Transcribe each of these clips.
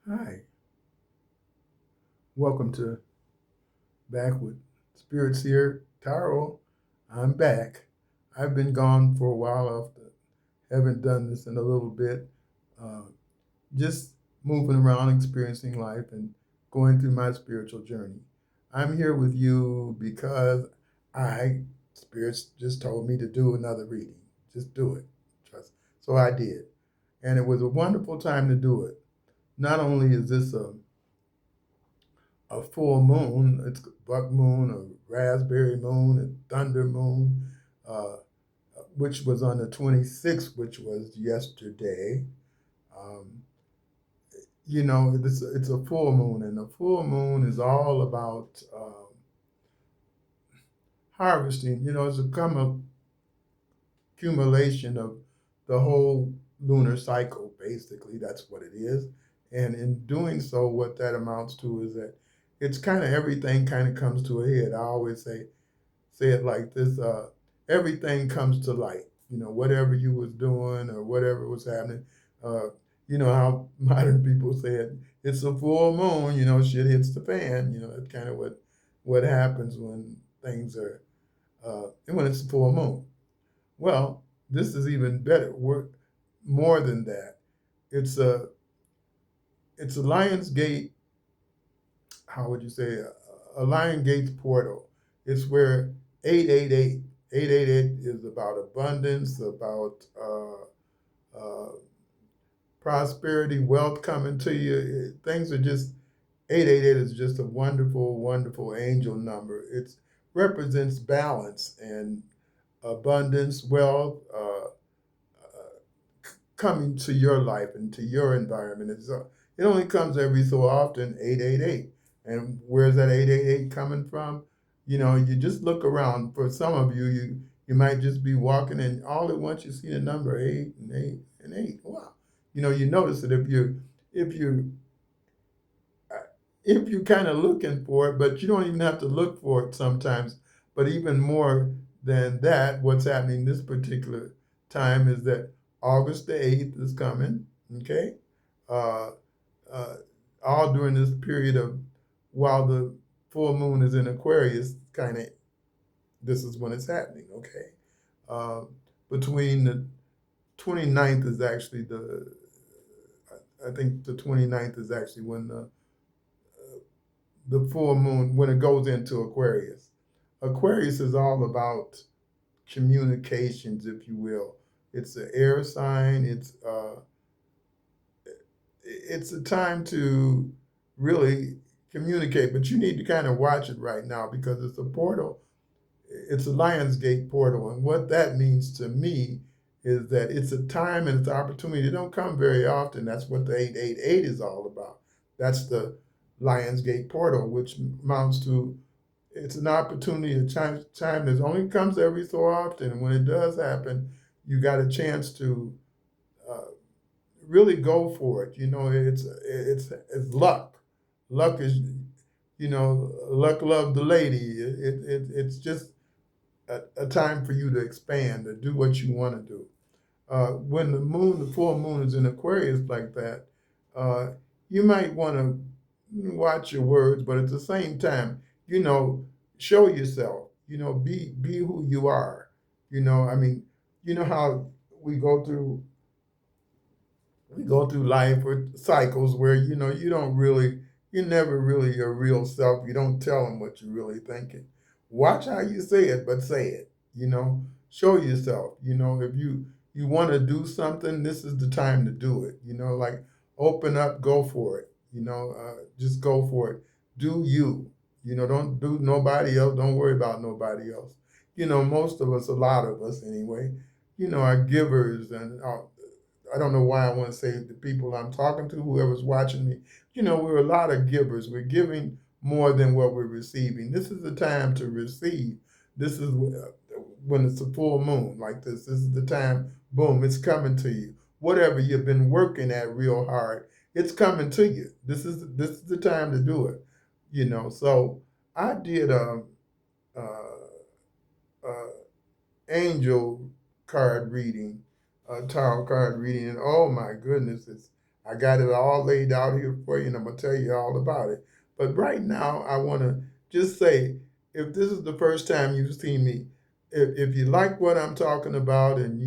Hi, welcome to Back with Spirit-Seer Tarot. I'm back. I've been gone for a while. Haven't done this in a little bit. Uh, just moving around, experiencing life, and going through my spiritual journey. I'm here with you because Spirits just told me to do another reading. Just do it. Trust. So I did. And it was a wonderful time to do it. Not only is this a full moon. It's buck moon, a raspberry moon, a thunder moon, uh, which was on the 26th, which was yesterday. Um, it's a full moon, and a full moon is all about harvesting. It's a accumulation of the whole lunar cycle, basically. That's what it is. And in doing so, what that amounts to is that it's kind of everything kind of comes to a head. I always say it like this: everything comes to light. Whatever you was doing or whatever was happening. Uh, you know how modern people say it. It's a full moon. Shit hits the fan. That's kind of what happens when things are when it's a full moon. Well, this is even better. More than that. It's a it's a Lionsgate. How would you say a Lion Gates portal? It's where 888 888 is about abundance, about prosperity, wealth coming to you. Things are just 888 is just a wonderful, wonderful angel number. It represents balance and abundance, wealth, coming to your life and to your environment. It only comes every so often, 888. And where's that 888 coming from? You just look around. For some of you, you might just be walking and all at once you see the number 8 and 8 and 8. Wow. You notice that if you if you're kind of looking for it, but you don't even have to look for it sometimes. But even more than that, what's happening this particular time is that August the 8th is coming, okay? Uh, uh, all during this period of while the full moon is in Aquarius, kind of this is when it's happening, okay? Uh, Between the 29th is actually I think the 29th is actually when the full moon when it goes into Aquarius. Aquarius is all about communications, if you will. It's an air sign. It's a time to really communicate, but you need to kind of watch it right now because it's a portal. It's a Lionsgate portal, and what that means to me is that it's a time and it's an opportunity. It don't come very often. That's what the 888 is all about. That's the Lionsgate portal, which amounts to it's an opportunity, a time that only comes every so often. And when it does happen, you got a chance to uh, really go for it. It's luck. Luck is, luck love the lady. It's just a time for you to expand, to do what you want to do. When the full moon is in Aquarius like that, uh, you might want to watch your words, but at the same time, you know, show yourself. Be who you are. I mean, you know how we go through we go through life with cycles where you're never really your real self. You don't tell them what you're really thinking. Watch how you say it, but say it. Show yourself. If you want to do something, this is the time to do it. Like open up, go for it. Just go for it. Do you. Don't do nobody else. Don't worry about nobody else. Most of us, a lot of us anyway, are givers and I don't know why I want to say the people I'm talking to, whoever's watching me, we're a lot of givers. We're giving more than what we're receiving. This is the time to receive. This is when it's a full moon like this. This is the time, boom, it's coming to you. Whatever you've been working at real hard, it's coming to you. This is the time to do it. So I did a, a angel card reading, tarot card reading, and oh my goodness, I got it all laid out here for you, and I'm going to tell you all about it. But right now, I want to just say, if this is the first time you've seen me, if you like what I'm talking about and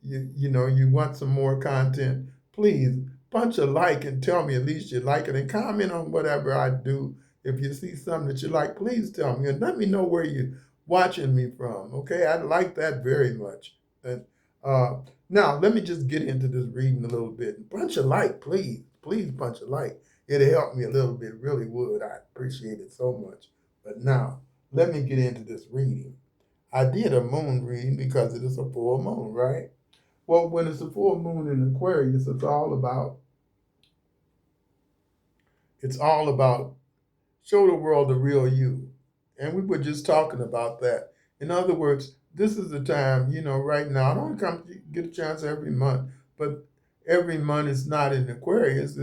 you want some more content, please punch a like and tell me at least you like it, and comment on whatever I do. If you see something that you like, please tell me and let me know where you're watching me from. Okay, I'd like that very much. And uh, now let me just get into this reading a little bit. Punch a like, please. Please punch a like. It'll help me a little bit. It really would. I appreciate it so much. But now let me get into this reading. I did a moon reading because it is a full moon, right? Well, when it's a full moon in Aquarius, it's all about show the world the real you. And we were just talking about that. In other words, this is the time, right now, I don't come get a chance every month, but every month is not in Aquarius,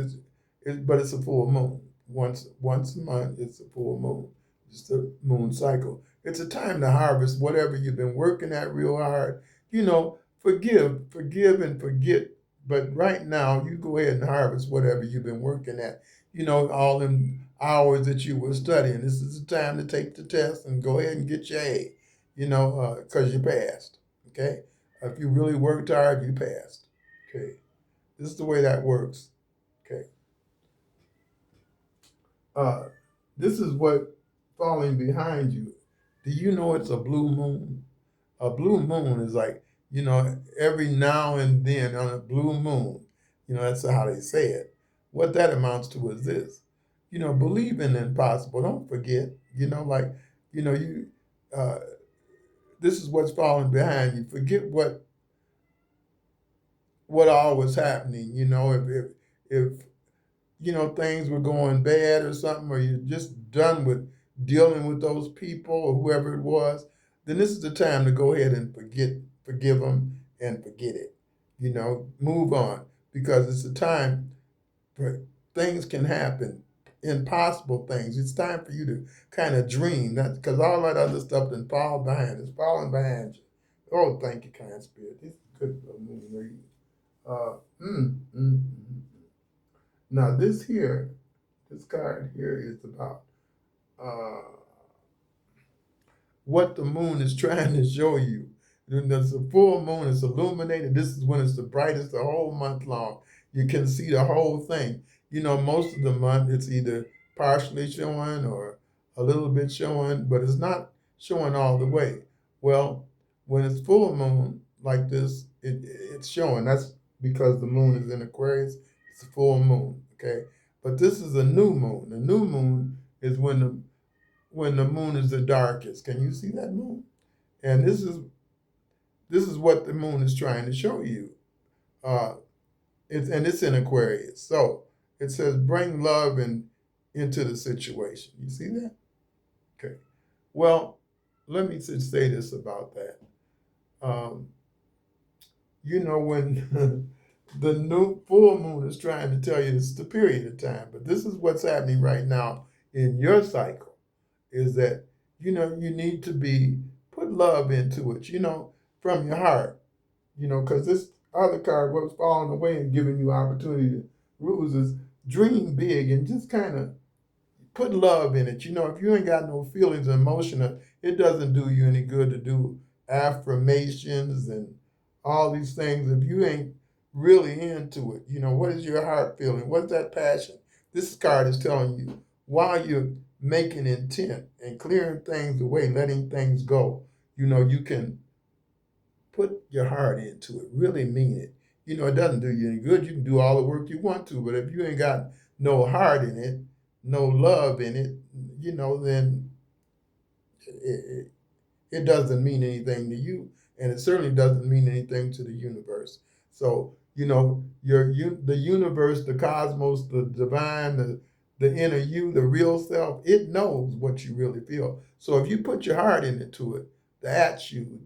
but it's a full moon. Once a month, it's a full moon. It's the moon cycle. It's a time to harvest whatever you've been working at real hard. Forgive and forget. But right now, you go ahead and harvest whatever you've been working at. All them hours that you were studying. This is the time to take the test and go ahead and get your A, because you passed. Okay? If you really worked hard, you passed. Okay? This is the way that works. Okay? This is what falling behind you. Do you know it's a blue moon? A blue moon is like, every now and then on a blue moon, that's how they say it. What that amounts to is this, believe in the impossible. Don't forget, you, uh, this is what's falling behind you. Forget what all was happening, if things were going bad or something, or you're just done with dealing with those people or whoever it was, then this is the time to go ahead and forgive them and forget it. Move on, because it's a time for things can happen, impossible things. It's time for you to kind of dream, because all that other stuff then is falling behind you. Oh, thank you, kind spirit. This is good for a moon reading. Now this card here is about what the moon is trying to show you. There's a full moon, it's illuminated. This is when it's the brightest the whole month long. You can see the whole thing. Most of the month it's either partially showing or a little bit showing, but it's not showing all the way. Well, when it's full moon like this, it's showing. That's because the moon is in Aquarius. It's a full moon, okay? But this is a new moon. The new moon is when the moon is the darkest. Can you see that moon? And this is what the moon is trying to show you. It's in Aquarius. So it says bring love into the situation. You see that? Okay. Well, let me just say this about that. When the new full moon is trying to tell you this is the period of time, but this is what's happening right now in your cycle, is that, you need to put love into it, from your heart, because this other card, what's falling away and giving you opportunity to rules, is dream big and just kind of put love in it. If you ain't got no feelings and emotion, it doesn't do you any good to do affirmations and all these things if you ain't really into it. What is your heart feeling? What's that passion? This card is telling you, while you're making intent and clearing things away, letting things go, you can put your heart into it, really mean it. It doesn't do you any good. You can do all the work you want to, but if you ain't got no heart in it, no love in it, then it doesn't mean anything to you, and it certainly doesn't mean anything to the universe. So, the universe, the cosmos, the divine, the inner you, the real self, it knows what you really feel. So if you put your heart into it, that's you,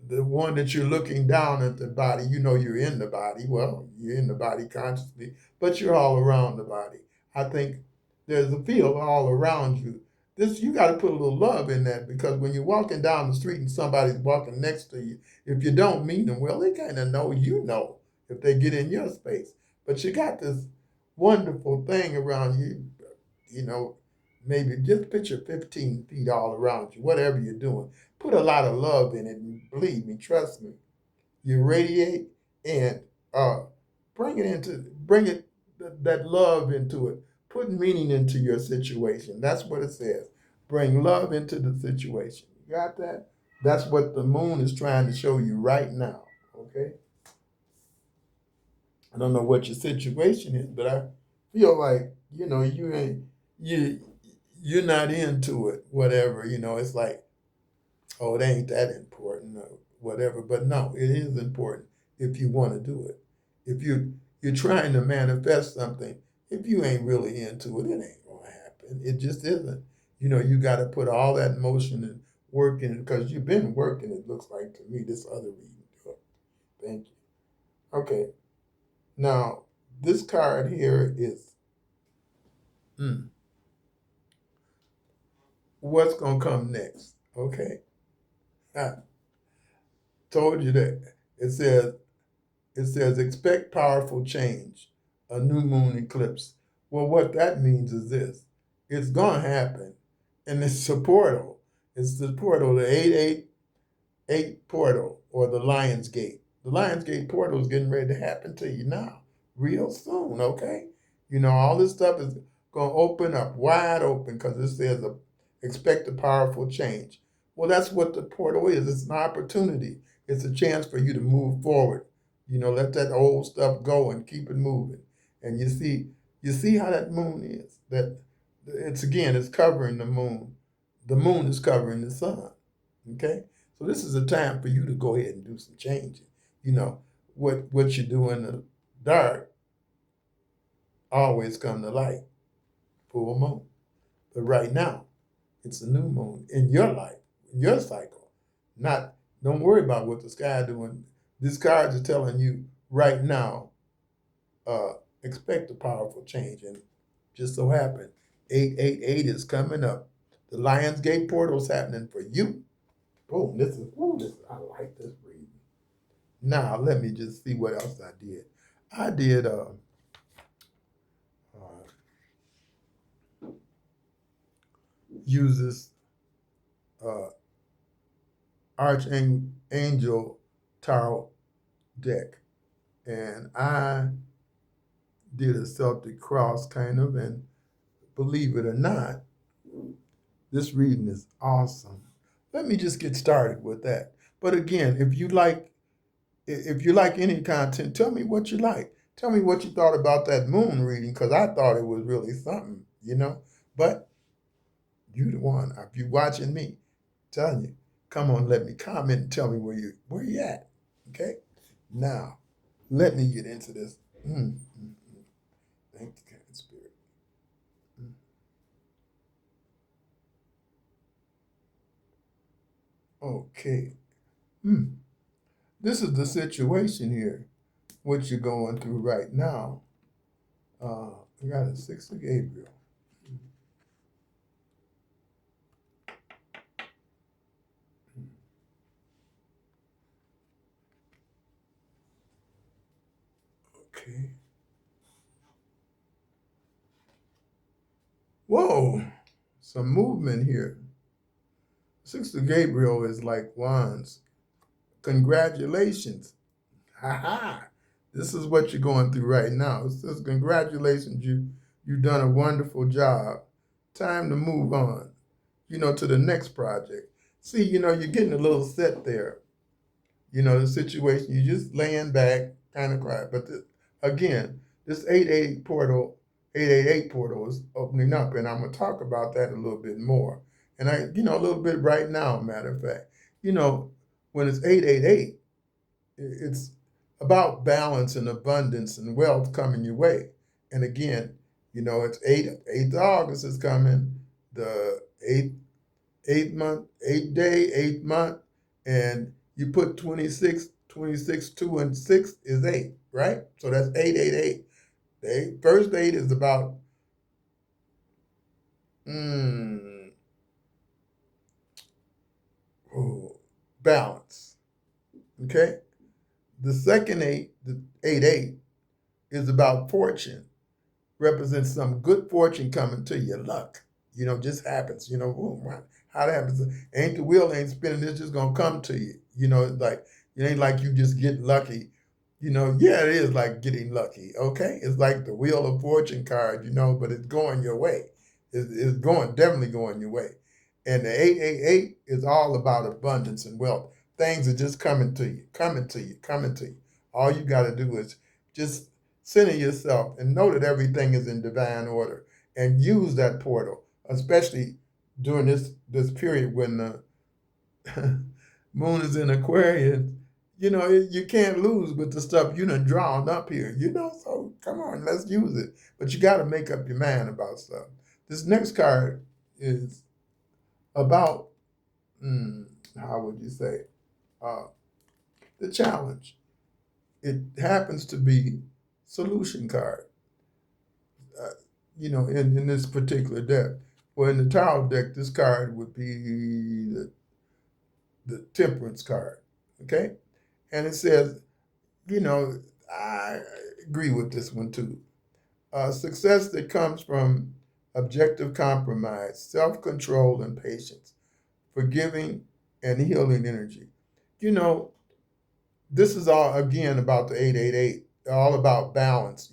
the one that you're looking down at the body, you're in the body. Well, you're in the body consciously, but you're all around the body. I think there's a field all around you. You got to put a little love in that, because when you're walking down the street and somebody's walking next to you, if you don't meet them well, they kind of know if they get in your space. But you got this wonderful thing around you, you know, maybe just picture 15 feet all around you, whatever you're doing. Put a lot of love in it, and believe me, trust me, you radiate and uh, bring it, that love into it. Put meaning into your situation. That's what it says. Bring love into the situation. You got that? That's what the moon is trying to show you right now. Okay? I don't know what your situation is, but I feel like, you ain't you you're not into it, whatever, it's like, oh, it ain't that important or whatever. But no, it is important if you want to do it. If you're trying to manifest something, if you ain't really into it, it ain't gonna happen. It just isn't. You got to put all that motion and work in it because you've been working. It looks like to me this other reading. Thank you. Okay. Now this card here is what's gonna come next. Okay. I told you that. It says It says, expect powerful change, a new moon eclipse. Well, what that means is this it's going to happen. And it's a portal. It's the portal, the 888 portal, or the Lionsgate. The Lionsgate portal is getting ready to happen to you now, real soon, okay? All this stuff is going to open up, wide open, because it says, expect a powerful change. Well, that's what the portal is. It's an opportunity. It's a chance for you to move forward. Let that old stuff go and keep it moving. And you see how that moon is. That it's covering the moon. The moon is covering the sun. Okay? So this is a time for you to go ahead and do some changing. What you do in the dark always come to light. Full moon. But right now, it's a new moon in your life, in your cycle. Don't worry about what the sky doing. These cards are telling you right now, expect a powerful change. And just so happened, 888 is coming up. The Lionsgate portal is happening for you. Boom, I like this reading. Now, let me just see what else I did. I did use this Archangel Tarot deck. And I did a Celtic cross kind of, and believe it or not, this reading is awesome. Let me just get started with that. But again, if you like any content, tell me what you like. Tell me what you thought about that moon reading, because I thought it was really something. But you the one. If you're watching me, telling you, come on, let me comment and tell me where you at. Okay? Now, let me get into this. Thank you, kind spirit. Okay. This is the situation here, what you're going through right now. We got a 6 of Gabriel. Okay. Whoa, some movement here. 6 of Gabriel is like wands. Congratulations. Ha ha. This is what you're going through right now. It says, congratulations, you've done a wonderful job. Time to move on, to the next project. See, you're getting a little set there. The situation, you're just laying back, kind of quiet. But again, this 888 portal is opening up, and I'm going to talk about that a little bit more. And a little bit right now, matter of fact. When it's 888, it's about balance and abundance and wealth coming your way. And again, it's 8th August is coming, the eighth month, 8th month, and you put 26, 2 and 6 is 8, right? So that's 888. The first 8 is about balance. Okay? The second 8, the 8 is about fortune, represents some good fortune coming to you, luck. Just happens. Boom, right? How that happens? Ain't the wheel ain't spinning. It's just gonna come to you. It's like it ain't like you just get lucky. Yeah, it is like getting lucky. Okay, it's like the Wheel of Fortune card. But it's going your way. It's going definitely going your way. And the 888 is all about abundance and wealth. Things are just coming to you, coming to you, coming to you. All you got to do is just center yourself and know that everything is in divine order, and use that portal, especially during this period when the moon is in Aquarius. You can't lose with the stuff you done drawn up here. So come on, let's use it. But you got to make up your mind about stuff. This next card is about how would you say uh, the challenge. It happens to be solution card. In this particular deck. Well, in the tarot deck, this card would be the Temperance card. Okay, and it says, I agree with this one too. Success that comes from objective compromise, self-control, and patience, forgiving and healing energy. You know, this is all again about the 888, all about balance,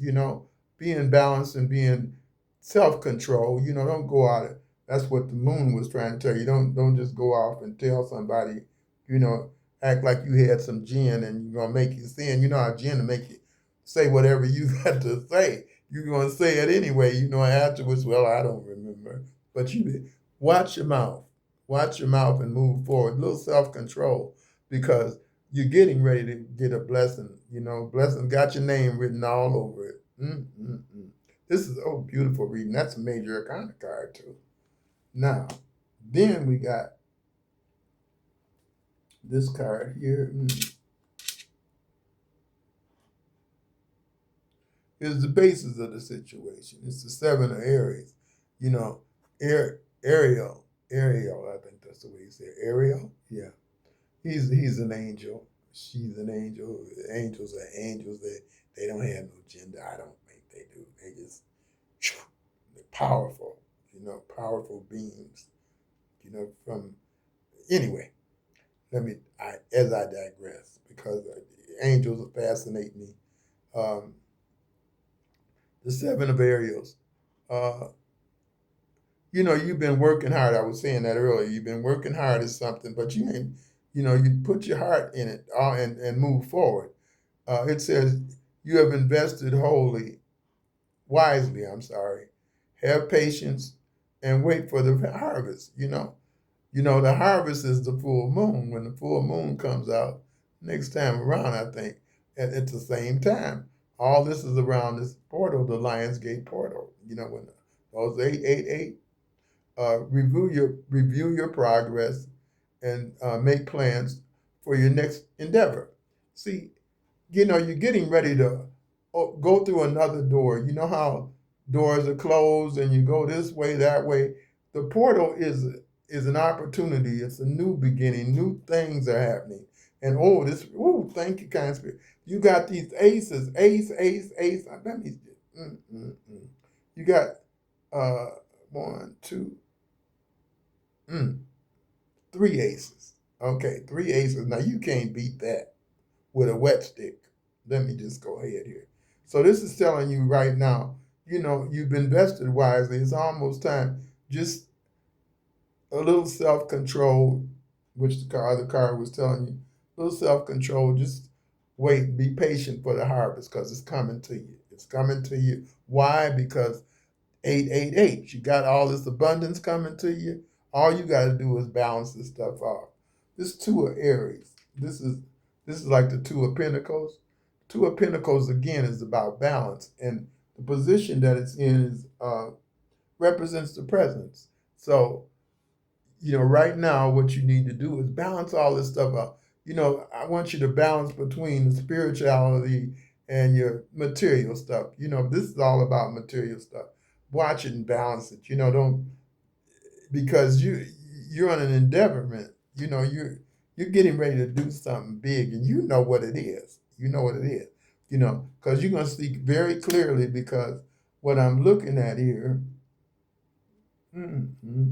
being balanced and being self-control. Don't go out. That's what the moon was trying to tell you. Don't just go off and tell somebody, you know, act like you had some gin and you're gonna make you sin. You know how gin to make you say whatever you got to say. You're gonna say it anyway, afterwards, well, I don't remember. But you watch your mouth. Watch your mouth and move forward. A little self-control, because you're getting ready to get a blessing. Blessing got your name written all over it. Mm-mm-mm. This is beautiful reading. That's a major arcana card too. Now, then we got this card here. Is the basis of the situation. It's the Seven of Aries. Ariel. I think that's the way you say it. Ariel. Yeah. He's an angel. She's an angel. Angels are angels. They don't have no gender. I don't think they do. They just they're powerful. Powerful beings. From anyway. As I digress, because angels fascinate me. The Seven of Ariels. You've been working hard. I was saying that earlier. You've been working hard at something, but you ain't. You put your heart in it and move forward. It says you have invested wisely. I'm sorry. Have patience and wait for the harvest. The harvest is the full moon. When the full moon comes out next time around, I think, at the same time. All this is around this portal, the Lionsgate portal. When those 888, review your progress and make plans for your next endeavor. See, you're getting ready to go through another door. You know how doors are closed and you go this way, that way. The portal is an opportunity. It's a new beginning. New things are happening. And thank you, kind spirit. You got these aces, ace. Let me. You got 1, 2, 3 aces. Okay, 3 aces. Now you can't beat that with a wet stick. Let me just go ahead here. So this is telling you right now, you've invested wisely. It's almost time. Just a little self-control, which the other card was telling you. A little self-control. Just wait. Be patient for the harvest, because it's coming to you. It's coming to you. Why? Because 888. You got all this abundance coming to you. All you got to do is balance this stuff off. This Two of Aries. This is like the Two of Pentacles. Two of Pentacles again is about balance, and the position that it's in is represents the presence. So, right now what you need to do is balance all this stuff out. I want you to balance between the spirituality and your material stuff. This is all about material stuff. Watch it and balance it. Don't, because you're on an endeavorment. You're getting ready to do something big, and you know what it is. You know what it is. because you're going to see very clearly, because what I'm looking at here, mm-hmm.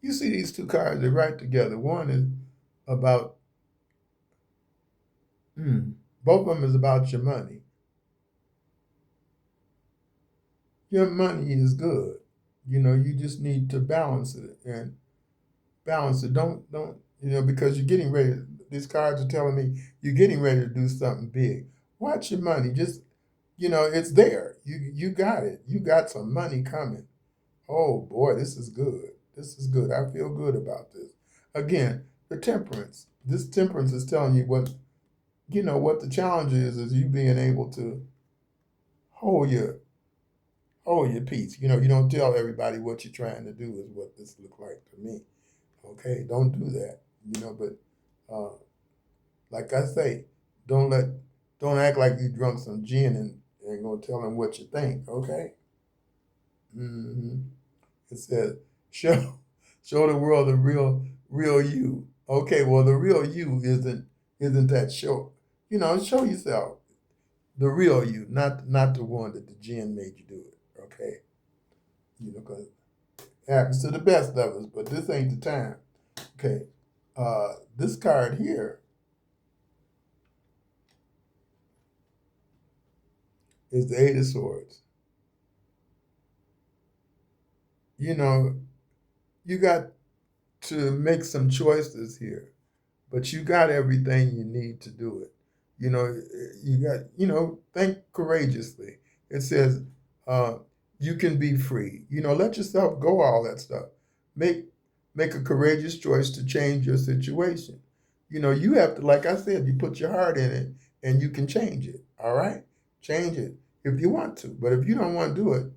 You see these two cards, they're right together. One is about, both of them is about your money. Your money is good. You just need to balance it and balance it. Don't, because you're getting ready. These cards are telling me you're getting ready to do something big. Watch your money. Just, it's there. You got it. You got some money coming. Oh boy, this is good. This is good. I feel good about this. Again, the temperance. This temperance is telling you what the challenge is you being able to hold your peace. You don't tell everybody what you're trying to do is what this looked like to me. Okay, don't do that. But like I say, don't act like you drunk some gin and gonna tell them what you think. Okay. hmm It says show the world the real you. Okay, well the real you isn't that show. Show yourself the real you, not the one that the gin made you do it. Okay, because it happens to the best of us, but this ain't the time. Okay, this card here is the Eight of Swords. You got to make some choices here, but you got everything you need to do it. You got, think courageously. It says, uh, you can be free. Let yourself go, all that stuff. Make make a courageous choice to change your situation. You have to, like I said, you put your heart in it and you can change it. All right? Change it if you want to. But if you don't want to do it,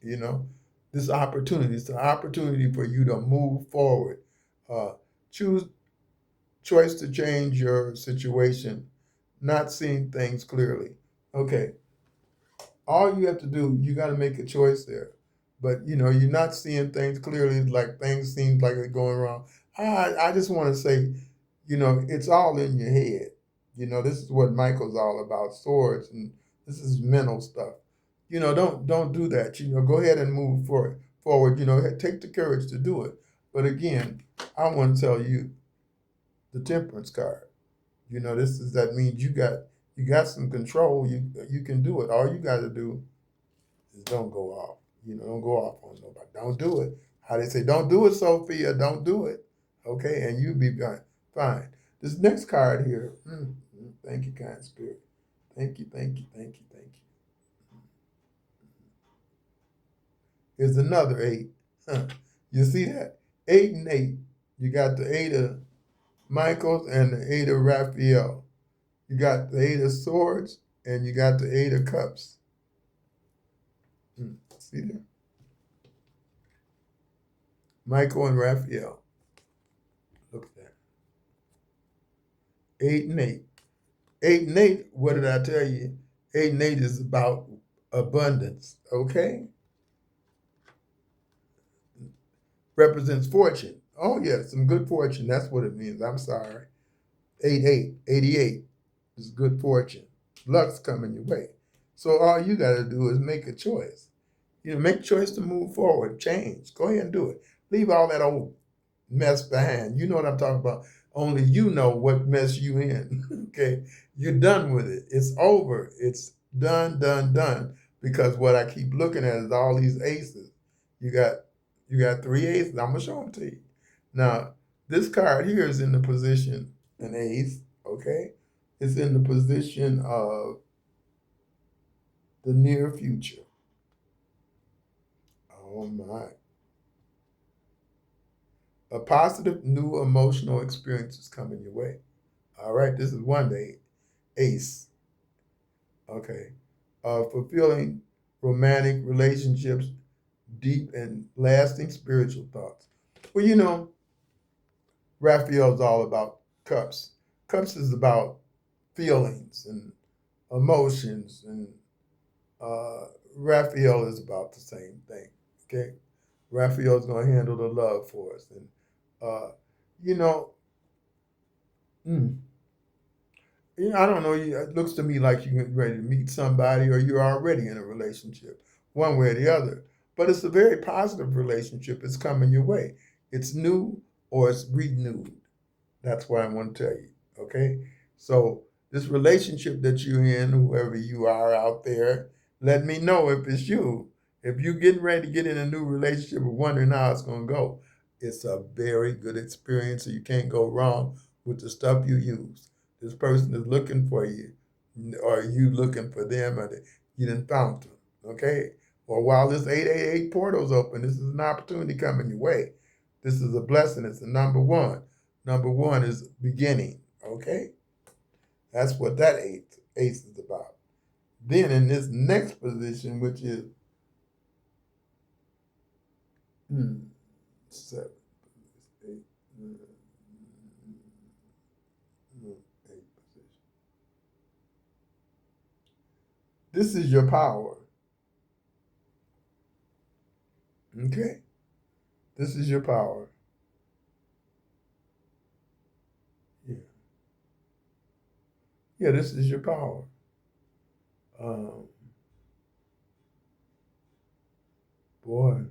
you know, this opportunity, it's an opportunity for you to move forward. Uh, choose choice to change your situation, not seeing things clearly. Okay, all you have to do, you got to make a choice there. But you're not seeing things clearly, like things seem like they're going wrong. I just want to say, it's all in your head. This is what Michael's all about, swords, and this is mental stuff. Don't do that. Go ahead and move forward. Take the courage to do it. But again, I want to tell you the temperance card. That means you got some control. You can do it. All you got to do is don't go off. Don't go off on nobody. Don't do it. How they say, don't do it, Sophia. Don't do it. Okay, and you'll be fine. This next card here. Thank you, kind spirit. Thank you, thank you, thank you, thank you. Is another eight. You see that? 8 and 8. You got the 8 of Michaels and the 8 of Raphael. You got the 8 of Swords and you got the 8 of Cups. See there? Michael and Raphael. Look at that. 8 and 8. 8 and 8, what did I tell you? 8 and 8 is about abundance, okay? Represents fortune. Oh, yeah, some good fortune. That's what it means. I'm sorry. 88, 88 is good fortune. Luck's coming your way. So all you got to do is make a choice. Make a choice to move forward, change. Go ahead and do it. Leave all that old mess behind. You know what I'm talking about. Only you know what mess you in. Okay, you're done with it. It's over. It's done, done, done. Because what I keep looking at is all these aces. You got 3 aces. I'm gonna show them to you. Now, this card here is in the position an ace. Okay, it's in the position of the near future. Oh my. A positive new emotional experience is coming your way. All right, this is one day. Ace. Okay. Fulfilling romantic relationships, deep and lasting spiritual thoughts. Well, Raphael's all about cups. Cups is about feelings and emotions, and Raphael is about the same thing. Okay. Raphael's going to handle the love for us. And, you know, mm, I don't know. It looks to me like you're getting ready to meet somebody or you're already in a relationship, one way or the other. But it's a very positive relationship. It's coming your way. It's new or it's renewed. That's what I want to tell you. Okay. So this relationship that you're in, whoever you are out there, let me know if it's you. If you're getting ready to get in a new relationship and wondering how it's going to go, it's a very good experience. So you can't go wrong with the stuff you use. This person is looking for you, or you looking for them, or you didn't found them. Okay. Or while this 888 portal's open, this is an opportunity coming your way. This is a blessing. It's the number one. Number one is beginning. Okay? That's what that ace is about. Then in this next position, which is 7, 8, 8 position. This is your power. Okay? This is your power. Yeah. Yeah, this is your power. Boy,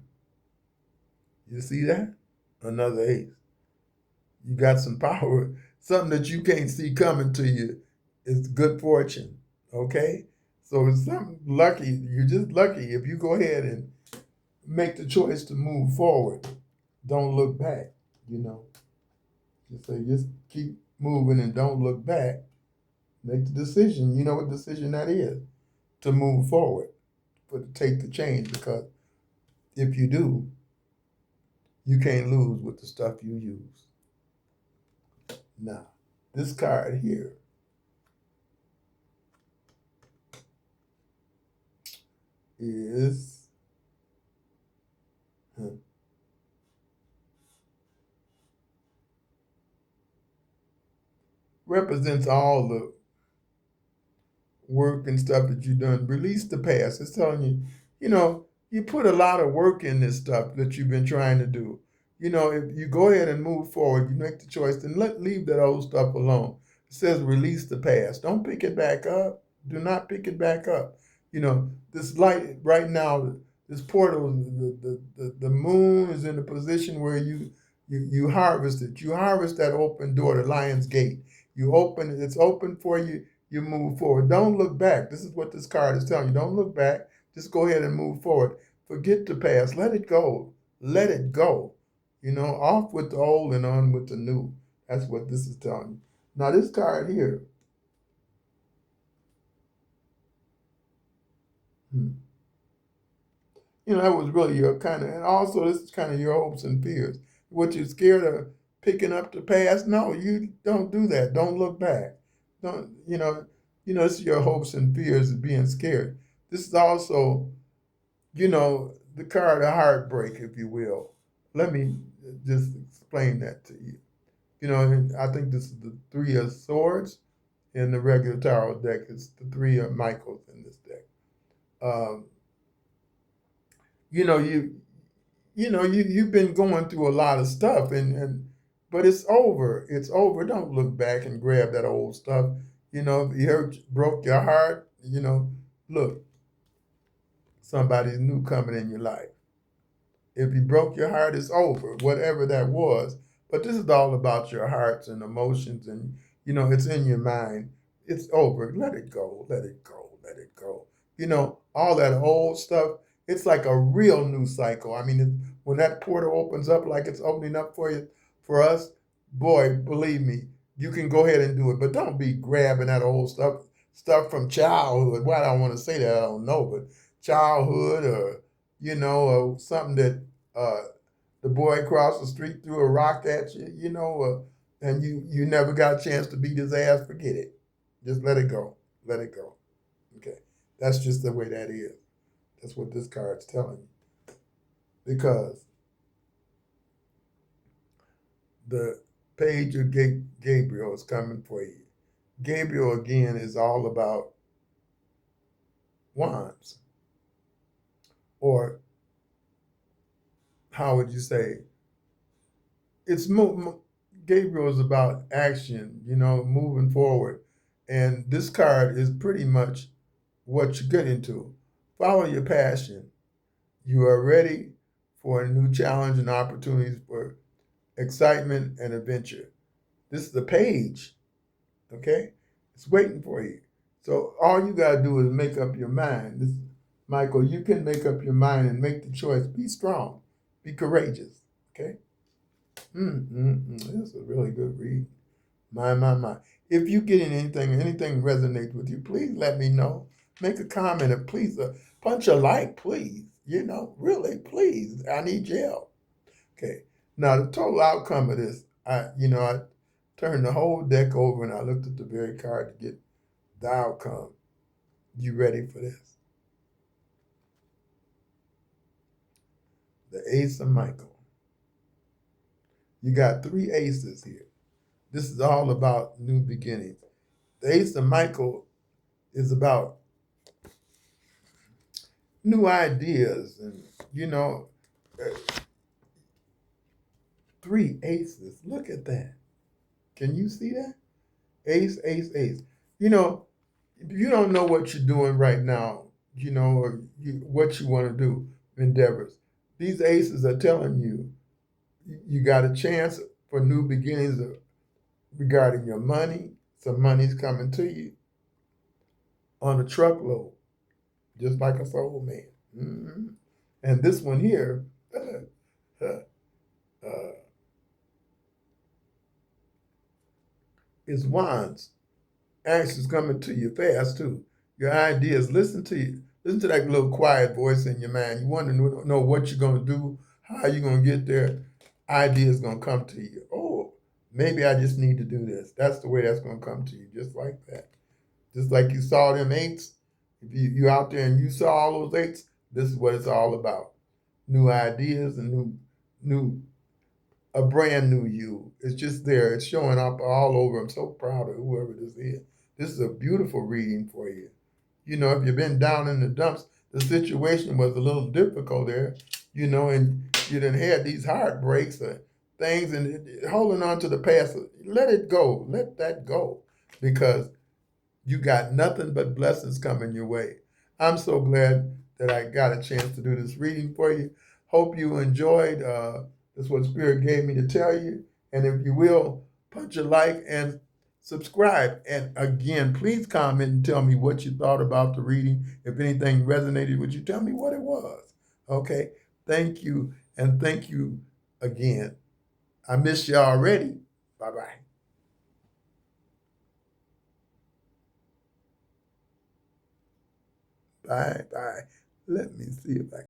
you see that? Another ace. You got some power. Something that you can't see coming to you is good fortune. Okay? So it's something lucky. You're just lucky if you go ahead and make the choice to move forward. Don't look back, you know. Just keep moving and don't look back. Make the decision. You know what decision that is? To move forward, to take the change, because if you do, you can't lose with the stuff you use. Now, this card here is represents all the work and stuff that you've done. Release the past. It's telling you, you know, you put a lot of work in this stuff that you've been trying to do. You know, if you go ahead and move forward, you make the choice, then leave that old stuff alone. It says release the past. Don't pick it back up. Do not pick it back up. You know, this light right now, this portal, the moon is in a position where you harvest it. You harvest that open door, the Lion's Gate. You open it, it's open for you, you move forward. Don't look back. This is what this card is telling you. Don't look back. Just go ahead and move forward. Forget the past. Let it go. Let it go. You know, off with the old and on with the new. That's what this is telling you. Now, this card here, you know, that was really your kind of, and also this is kind of your hopes and fears. What you're scared of picking up the past? No, you don't do that. Don't look back. Don't, it's your hopes and fears of being scared. This is also, the card of heartbreak, if you will. Let me just explain that to you. You know, and I think this is the Three of Swords in the regular tarot deck. It's the Three of Michaels in this deck. Um, you know, you've been going through a lot of stuff, but it's over. It's over. Don't look back and grab that old stuff. You know, if you broke your heart, look, somebody's new coming in your life. If you broke your heart, it's over, whatever that was. But this is all about your hearts and emotions, and it's in your mind. It's over. Let it go. Let it go. Let it go. All that old stuff. It's like a real new cycle. I mean, when that portal opens up, like it's opening up for you, for us, boy, believe me, you can go ahead and do it. But don't be grabbing that old stuff from childhood. Well, I don't want to say that. I don't know, but childhood, or or something that the boy across the street threw a rock at you, and you never got a chance to beat his ass. Forget it. Just let it go. Let it go. Okay, that's just the way that is. That's what this card's telling you. Because the page of Gabriel is coming for you. Gabriel, again, is all about wands, or how would you say, it's Gabriel is about action, moving forward. And this card is pretty much what you get into. Follow your passion. You are ready for a new challenge and opportunities for excitement and adventure. This is the page, okay? It's waiting for you. So all you got to do is make up your mind. Michael, you can make up your mind and make the choice. Be strong. Be courageous, okay? This is a really good read. My. If you get anything resonates with you, please let me know. Make a comment, and please punch a like, please. Really, please. I need your help. Okay. Now the total outcome of this, I turned the whole deck over and I looked at the very card to get the outcome. You ready for this? The Ace of Michael. You got 3 aces here. This is all about new beginnings. The Ace of Michael is about new ideas and, 3 aces. Look at that. Can you see that? Ace, ace, ace. If you don't know what you're doing right now, or what you want to do, endeavors, these aces are telling you you got a chance for new beginnings regarding your money. Some money's coming to you on a truckload, just like a soul man. And this one here is wands. Actions coming to you fast too. Your ideas. Listen to that little quiet voice in your mind. You want to know what you're going to do, how you're going to get there. Ideas going to come to you. Oh, maybe I just need to do this. That's the way that's going to come to you, just like that. Just like you saw them 8s. If you out there and you saw all those 8s, this is what it's all about. New ideas and a brand new you. It's just there. It's showing up all over. I'm so proud of whoever this is. This is a beautiful reading for you. If you've been down in the dumps, the situation was a little difficult there, and you done had these heartbreaks or things and holding on to the past. Let it go. Let that go, because you got nothing but blessings coming your way. I'm so glad that I got a chance to do this reading for you. Hope you enjoyed. That's what Spirit gave me to tell you. And if you will, punch a like and subscribe. And again, please comment and tell me what you thought about the reading. If anything resonated with you, tell me what it was. Okay? Thank you. And thank you again. I miss you already. Bye-bye. Bye-bye. Let me see if I